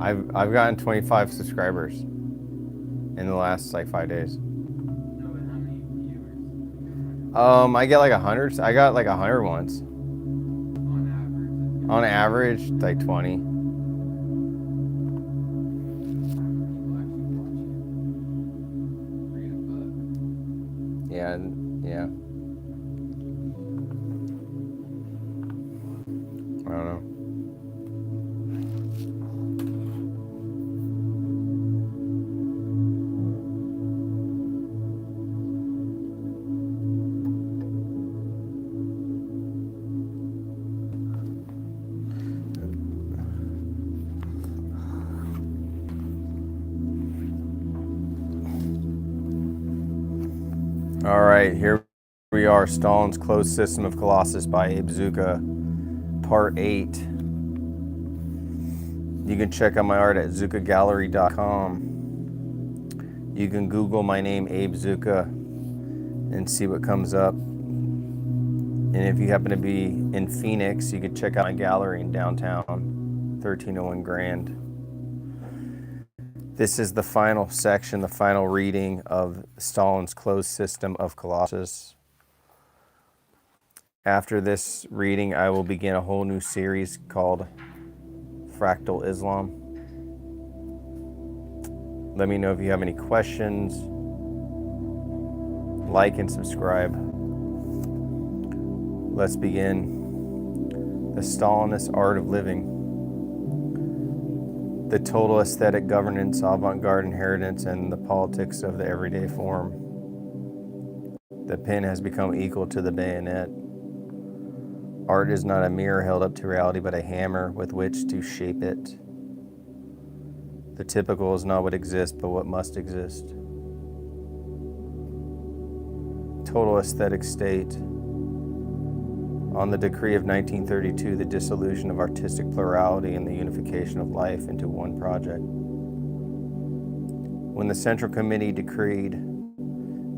I've gotten 25 subscribers in the last like 5 days. No, but how many viewers I get like 100. I got like 100 once. on average? On average, like 20. People actually watch you read a book. Yeah, yeah. I don't know. All right, here we are. Stalin's Closed System of Colossus by Abe Zucca, Part 8. You can check out my art at zuccagallery.com. You can Google my name, Abe Zucca, and see what comes up. And if you happen to be in Phoenix, you can check out my gallery in downtown, 1301 Grand. This is the final section, the final reading of Stalin's Closed System of Colossus. After this reading, I will begin a whole new series called Fractal Islam. Let me know if you have any questions. Like and subscribe. Let's begin. The Stalinist Art of Living. The total aesthetic governance, avant-garde inheritance, and the politics of the everyday form. The pen has become equal to the bayonet. Art is not a mirror held up to reality, but a hammer with which to shape it. The typical is not what exists, but what must exist. Total aesthetic state. On the decree of 1932, the dissolution of artistic plurality and the unification of life into one project. When the Central Committee decreed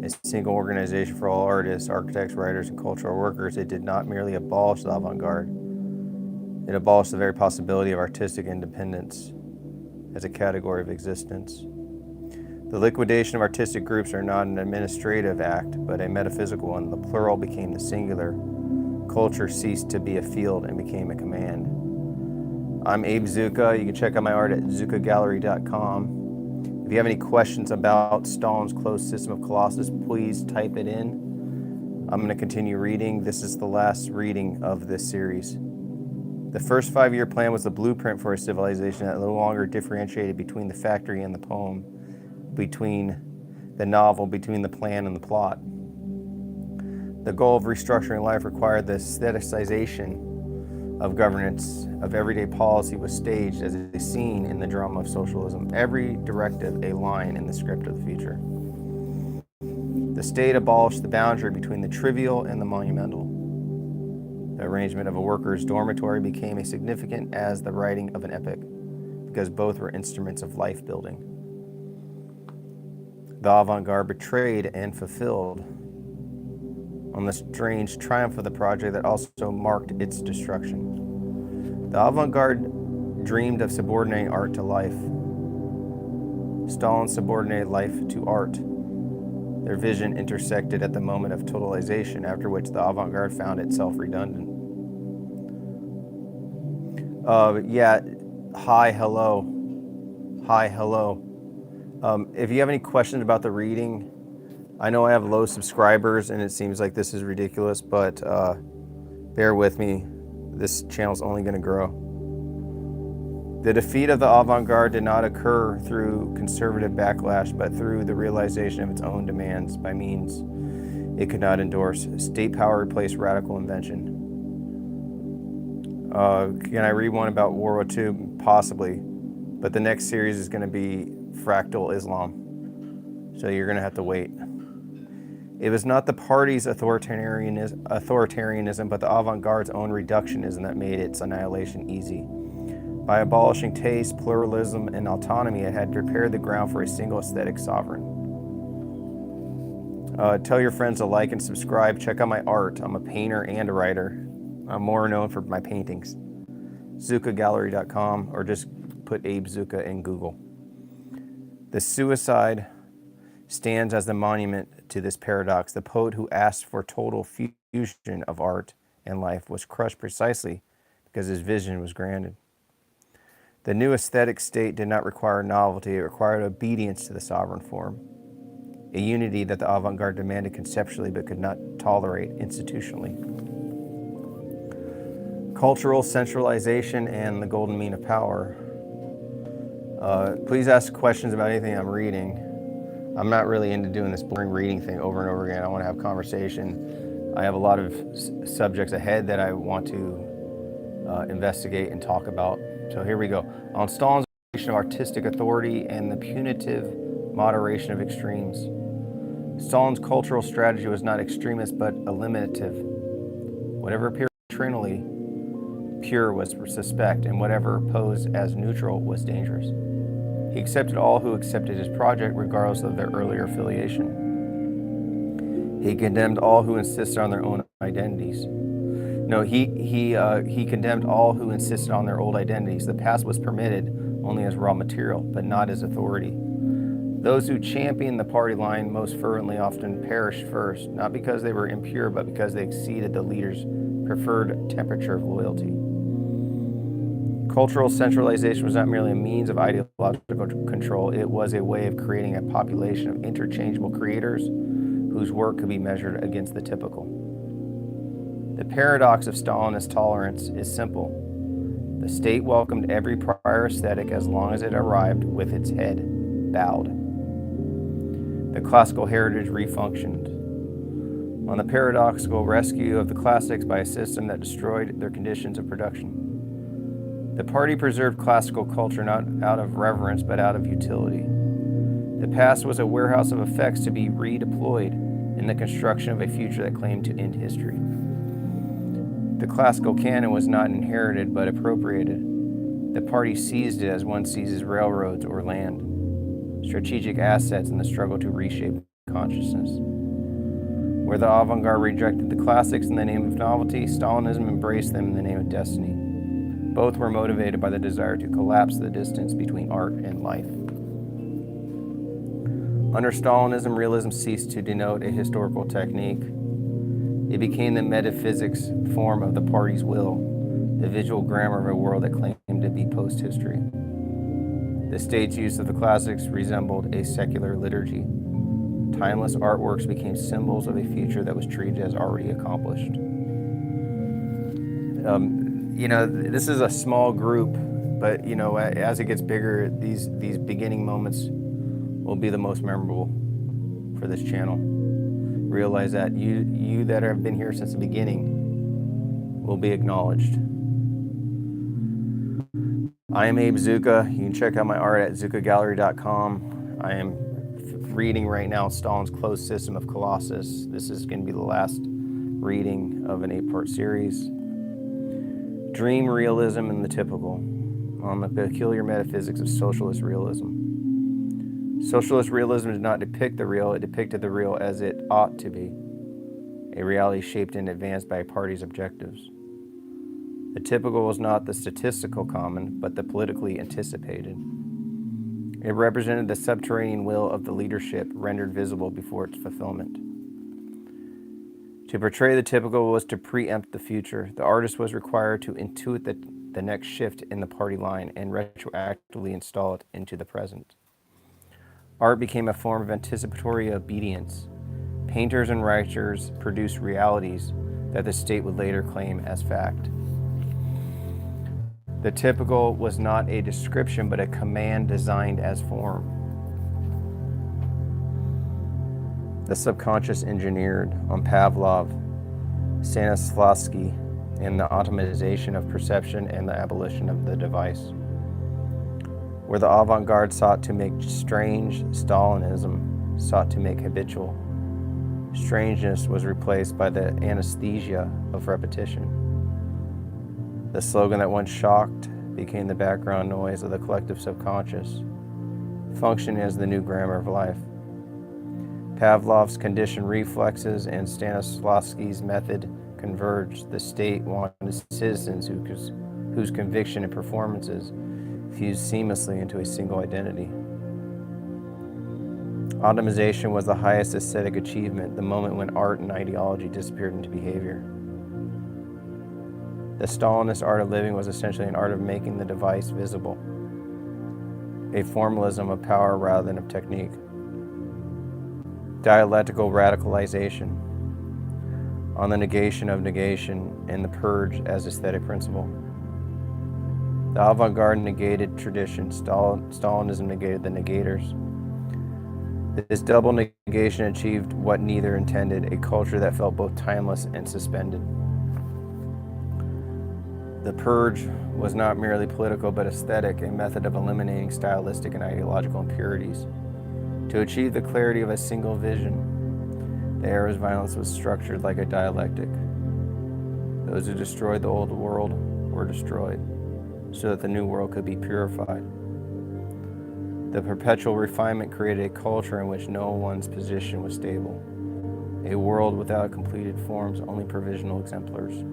a single organization for all artists, architects, writers, and cultural workers, it did not merely abolish the avant-garde, it abolished the very possibility of artistic independence as a category of existence. The liquidation of artistic groups are not an administrative act, but a metaphysical one. The plural became the singular. Culture ceased to be a field and became a command. I'm Abe Zucca. You can check out my art at zuccagallery.com. If you have any questions about Stalin's Closed System of Colossus, please type it in. I'm going to continue reading. This is the last reading of this series. The first 5-year plan was the blueprint for a civilization that no longer differentiated between the factory and the poem, between the novel, between the plan and the plot. The goal of restructuring life required the aestheticization of governance, of everyday policy was staged as a scene in the drama of socialism, every directive a line in the script of the future. The state abolished the boundary between the trivial and the monumental. The arrangement of a worker's dormitory became as significant as the writing of an epic, because both were instruments of life building. The avant-garde betrayed and fulfilled on the strange triumph of the project that also marked its destruction. The avant-garde dreamed of subordinating art to life. Stalin subordinated life to art. Their vision intersected at the moment of totalization, after which the avant-garde found itself redundant. Hi, hello. If you have any questions about the reading, I know I have low subscribers and it seems like this is ridiculous, but bear with me. This channel's only going to grow. The defeat of the avant-garde did not occur through conservative backlash, but through the realization of its own demands by means it could not endorse. State power replaced radical invention. Can I read one about World War II? Possibly. But the next series is going to be Fractal Islam. So you're going to have to wait. It was not the party's authoritarianism, but the avant-garde's own reductionism that made its annihilation easy. By abolishing taste, pluralism, and autonomy, it had prepared the ground for a single aesthetic sovereign. Tell your friends to like and subscribe. Check out my art. I'm a painter and a writer. I'm more known for my paintings. zuccagallery.com, or just put Abe Zucca in Google. The suicide stands as the monument to this paradox. The poet who asked for total fusion of art and life was crushed precisely because his vision was granted. The new aesthetic state did not require novelty, it required obedience to the sovereign form, a unity that the avant-garde demanded conceptually but could not tolerate institutionally. Cultural centralization and the golden mean of power. Please ask questions about anything I'm reading. I'm not really into doing this boring reading thing over and over again. I want to have conversation. I have a lot of subjects ahead that I want to investigate and talk about. So here we go. On Stalin's of artistic authority and the punitive moderation of extremes. Stalin's cultural strategy was not extremist but eliminative. Whatever appeared doctrinally pure was suspect, and whatever posed as neutral was dangerous. He accepted all who accepted his project regardless of their earlier affiliation. He condemned all who insisted on their own identities. No, he condemned all who insisted on their old identities. The past was permitted only as raw material, but not as authority. Those who championed the party line most fervently often perished first, not because they were impure, but because they exceeded the leader's preferred temperature of loyalty. Cultural centralization was not merely a means of ideological control, it was a way of creating a population of interchangeable creators whose work could be measured against the typical. The paradox of Stalinist tolerance is simple. The state welcomed every prior aesthetic as long as it arrived with its head bowed. The classical heritage refunctioned. On the paradoxical rescue of the classics by a system that destroyed their conditions of production. The party preserved classical culture not out of reverence but out of utility. The past was a warehouse of effects to be redeployed in the construction of a future that claimed to end history. The classical canon was not inherited but appropriated. The party seized it as one seizes railroads or land, strategic assets in the struggle to reshape consciousness. Where the avant-garde rejected the classics in the name of novelty, Stalinism embraced them in the name of destiny. Both were motivated by the desire to collapse the distance between art and life. Under Stalinism, realism ceased to denote a historical technique. It became the metaphysics form of the party's will, the visual grammar of a world that claimed to be post-history. The state's use of the classics resembled a secular liturgy. Timeless artworks became symbols of a future that was treated as already accomplished. This is a small group, but as it gets bigger, these beginning moments will be the most memorable for this channel. Realize that you that have been here since the beginning will be acknowledged. I am Abe Zucca. You can check out my art at zuccagallery.com. I am reading right now Stalin's Closed System of Colossus. This is going to be the last reading of an 8-part series. Dream realism and the typical, on the peculiar metaphysics of socialist realism. Socialist realism did not depict the real, it depicted the real as it ought to be, a reality shaped in advance by a party's objectives. The typical was not the statistical common, but the politically anticipated. It represented the subterranean will of the leadership rendered visible before its fulfillment. To portray the typical was to preempt the future. The artist was required to intuit the next shift in the party line and retroactively install it into the present. Art became a form of anticipatory obedience. Painters and writers produced realities that the state would later claim as fact. The typical was not a description, but a command designed as form. The subconscious engineered on Pavlov, Stanislavski, and the automation of perception and the abolition of the device. Where the avant-garde sought to make strange, Stalinism sought to make habitual. Strangeness was replaced by the anesthesia of repetition. The slogan that once shocked became the background noise of the collective subconscious, functioning as the new grammar of life. Pavlov's conditioned reflexes and Stanislavski's method converged. The state wanted citizens whose conviction and performances fused seamlessly into a single identity. Automation was the highest aesthetic achievement, the moment when art and ideology disappeared into behavior. The Stalinist art of living was essentially an art of making the device visible, a formalism of power rather than of technique. Dialectical radicalization, on the negation of negation and the purge as aesthetic principle. The avant-garde negated tradition, Stalinism negated the negators. This double negation achieved what neither intended, a culture that felt both timeless and suspended. The purge was not merely political but aesthetic, a method of eliminating stylistic and ideological impurities. To achieve the clarity of a single vision, the era's violence was structured like a dialectic. Those who destroyed the old world were destroyed, so that the new world could be purified. The perpetual refinement created a culture in which no one's position was stable, a world without completed forms, only provisional exemplars.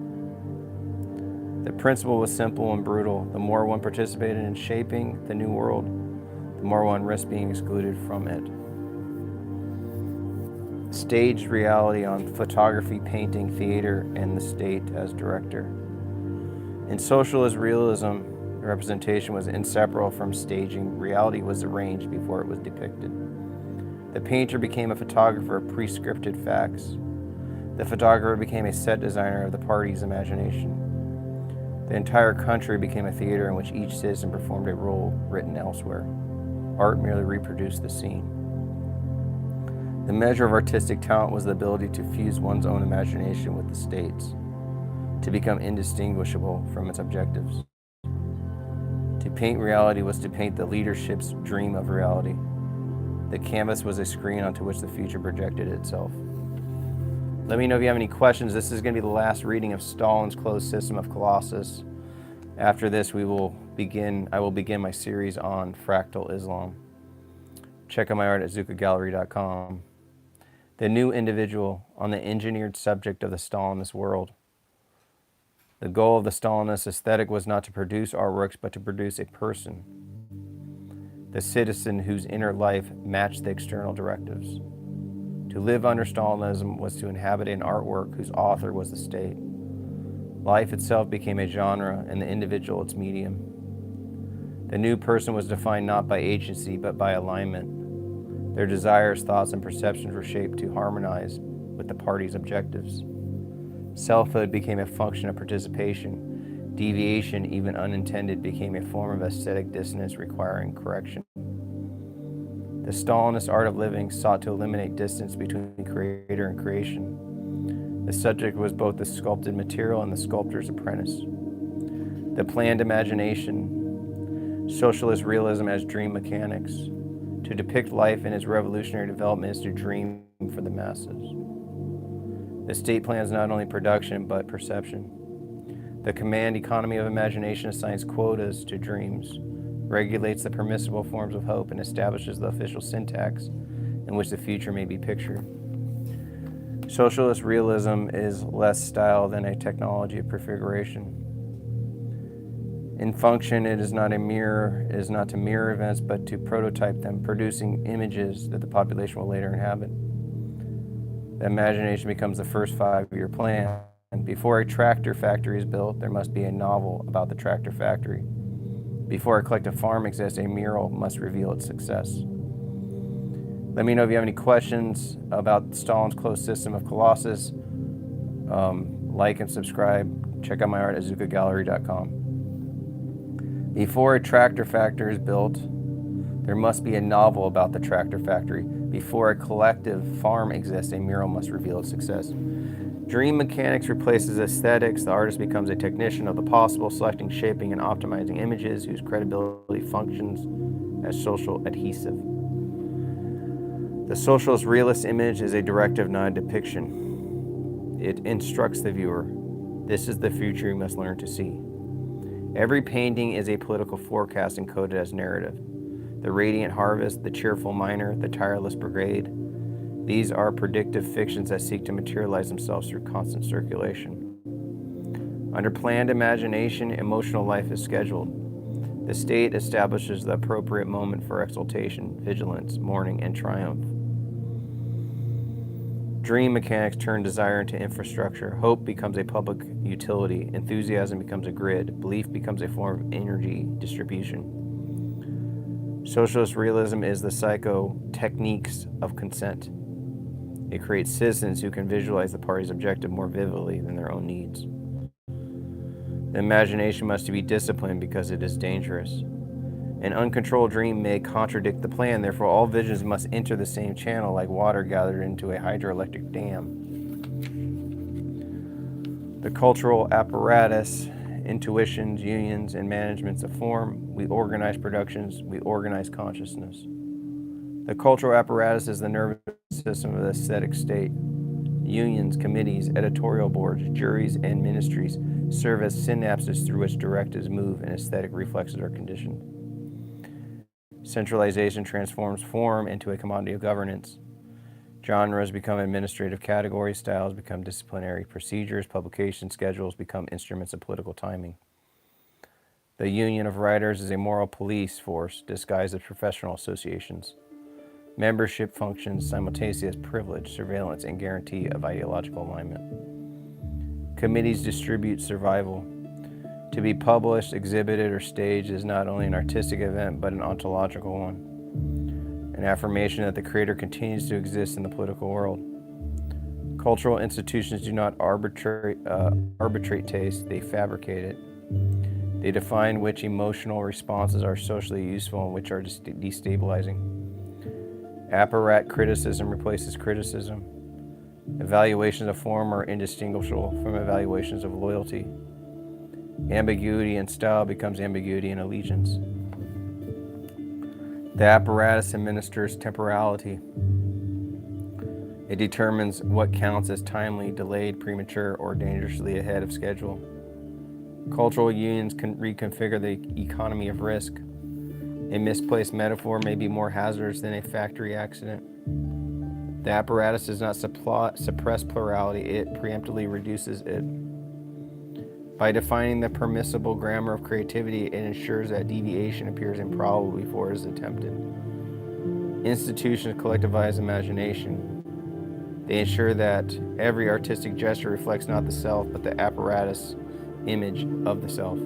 The principle was simple and brutal. The more one participated in shaping the new world, the more one risked being excluded from it. Staged reality on photography, painting, theater, and the state as director. In socialist realism, representation was inseparable from staging. Reality was arranged before it was depicted. The painter became a photographer of prescripted facts. The photographer became a set designer of the party's imagination. The entire country became a theater in which each citizen performed a role written elsewhere. Art merely reproduced the scene. The measure of artistic talent was the ability to fuse one's own imagination with the state's, to become indistinguishable from its objectives. To paint reality was to paint the leadership's dream of reality. The canvas was a screen onto which the future projected itself. Let me know if you have any questions. This is going to be the last reading of Stalin's Closed System of Colossus. After this, I will begin my series on fractal Islam. Check out my art at zuccagallery.com. The new individual on the engineered subject of the Stalinist world. The goal of the Stalinist aesthetic was not to produce artworks, but to produce a person, the citizen whose inner life matched the external directives. To live under Stalinism was to inhabit an artwork whose author was the state. Life itself became a genre, and the individual its medium. The new person was defined not by agency, but by alignment. Their desires, thoughts, and perceptions were shaped to harmonize with the party's objectives. Selfhood became a function of participation. Deviation, even unintended, became a form of aesthetic dissonance requiring correction. The Stalinist art of living sought to eliminate distance between creator and creation. The subject was both the sculpted material and the sculptor's apprentice. The planned imagination, socialist realism as dream mechanics. To depict life in its revolutionary development is to dream for the masses. The state plans not only production, but perception. The command economy of imagination assigns quotas to dreams, regulates the permissible forms of hope, and establishes the official syntax in which the future may be pictured. Socialist realism is less style than a technology of prefiguration. In function, it is not to mirror events, but to prototype them, producing images that the population will later inhabit. The imagination becomes the first 5-year plan. Before a tractor factory is built, there must be a novel about the tractor factory. Before a collective farm exists, a mural must reveal its success. Let me know if you have any questions about Stalin's Closed System of Colossus. Like and subscribe. Check out my art at zuccagallery.com. Before a tractor factory is built, there must be a novel about the tractor factory. Before a collective farm exists, a mural must reveal its success. Dream mechanics replaces aesthetics. The artist becomes a technician of the possible, selecting, shaping, and optimizing images whose credibility functions as social adhesive. The socialist realist image is a directive, not a depiction. It instructs the viewer. This is the future you must learn to see. Every painting is a political forecast encoded as narrative. The radiant harvest, the cheerful miner, the tireless brigade. These are predictive fictions that seek to materialize themselves through constant circulation. Under planned imagination, emotional life is scheduled. The state establishes the appropriate moment for exultation, vigilance, mourning, and triumph. Dream mechanics turn desire into infrastructure. Hope becomes a public utility. Enthusiasm becomes a grid. Belief becomes a form of energy distribution. Socialist realism is the psycho-techniques of consent. It creates citizens who can visualize the party's objective more vividly than their own needs. The imagination must be disciplined because it is dangerous. An uncontrolled dream may contradict the plan, therefore all visions must enter the same channel like water gathered into a hydroelectric dam. The cultural apparatus, intuitions, unions, and managements of form, we organize productions, we organize consciousness. The cultural apparatus is the nervous system of the aesthetic state. Unions, committees, editorial boards, juries, and ministries serve as synapses through which directives move and aesthetic reflexes are conditioned. Centralization transforms form into a commodity of governance. Genres become administrative categories, styles become disciplinary procedures, publication schedules become instruments of political timing. The union of writers is a moral police force disguised as professional associations. Membership functions simultaneously as privilege, surveillance, and guarantee of ideological alignment. Committees distribute survival. To be published, exhibited, or staged is not only an artistic event, but an ontological one, an affirmation that the creator continues to exist in the political world. Cultural institutions do not arbitrate taste, they fabricate it. They define which emotional responses are socially useful and which are destabilizing. Apparat criticism replaces criticism. Evaluations of form are indistinguishable from evaluations of loyalty. Ambiguity in style becomes ambiguity in allegiance. The apparatus administers temporality. It determines what counts as timely, delayed, premature, or dangerously ahead of schedule. Cultural unions can reconfigure the economy of risk. A misplaced metaphor may be more hazardous than a factory accident. The apparatus does not suppress plurality, it preemptively reduces it. By defining the permissible grammar of creativity, it ensures that deviation appears improbable before it is attempted. Institutions collectivize imagination. They ensure that every artistic gesture reflects not the self, but the apparatus image of the self.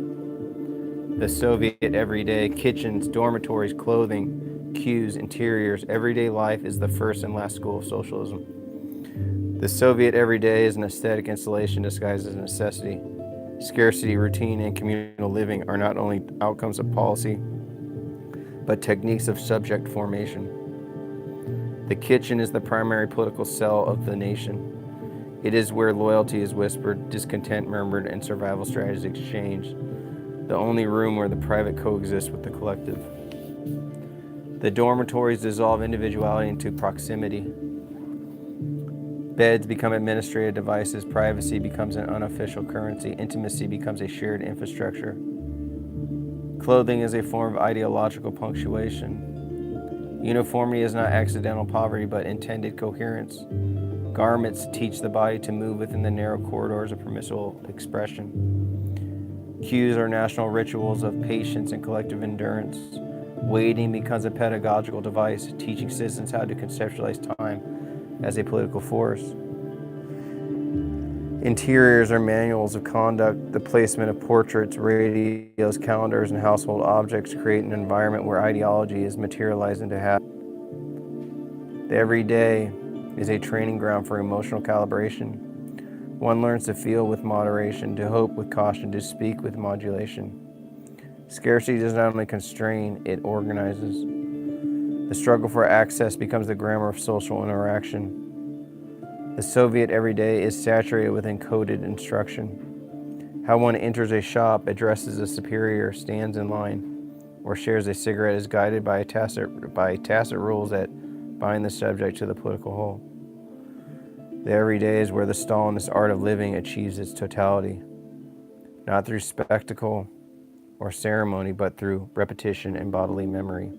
The Soviet everyday, kitchens, dormitories, clothing, cues, interiors, everyday life is the first and last school of socialism. The Soviet everyday is an aesthetic installation disguised as a necessity. Scarcity, routine, and communal living are not only outcomes of policy, but techniques of subject formation. The kitchen is the primary political cell of the nation. It is where loyalty is whispered, discontent murmured, and survival strategies exchanged. The only room where the private coexists with the collective. The dormitories dissolve individuality into proximity. Beds become administrative devices, privacy becomes an unofficial currency, intimacy becomes a shared infrastructure. Clothing is a form of ideological punctuation. Uniformity is not accidental poverty, but intended coherence. Garments teach the body to move within the narrow corridors of permissible expression. Cues are national rituals of patience and collective endurance. Waiting becomes a pedagogical device, teaching citizens how to conceptualize time as a political force. Interiors are manuals of conduct. The placement of portraits, radios, calendars, and household objects create an environment where ideology is materialized into habit. The everyday is a training ground for emotional calibration. One learns to feel with moderation, to hope with caution, to speak with modulation. Scarcity does not only constrain, it organizes. The struggle for access becomes the grammar of social interaction. The Soviet everyday is saturated with encoded instruction. How one enters a shop, addresses a superior, stands in line, or shares a cigarette is guided by tacit rules that bind the subject to the political whole. The everyday is where the Stalinist art of living achieves its totality, not through spectacle or ceremony, but through repetition and bodily memory.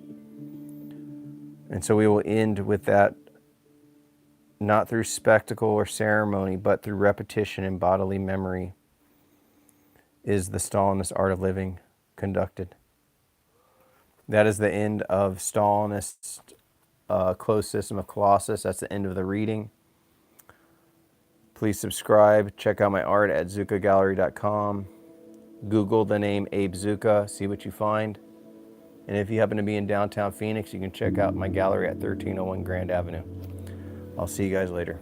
And so we will end with that, not through spectacle or ceremony, but through repetition and bodily memory is the Stalinist art of living conducted. That is the end of Stalinist Closed System of Colossus. That's the end of the reading. Please subscribe. Check out my art at zuccagallery.com. Google the name Abe Zucca. See what you find. And if you happen to be in downtown Phoenix, you can check out my gallery at 1301 Grand Avenue. I'll see you guys later.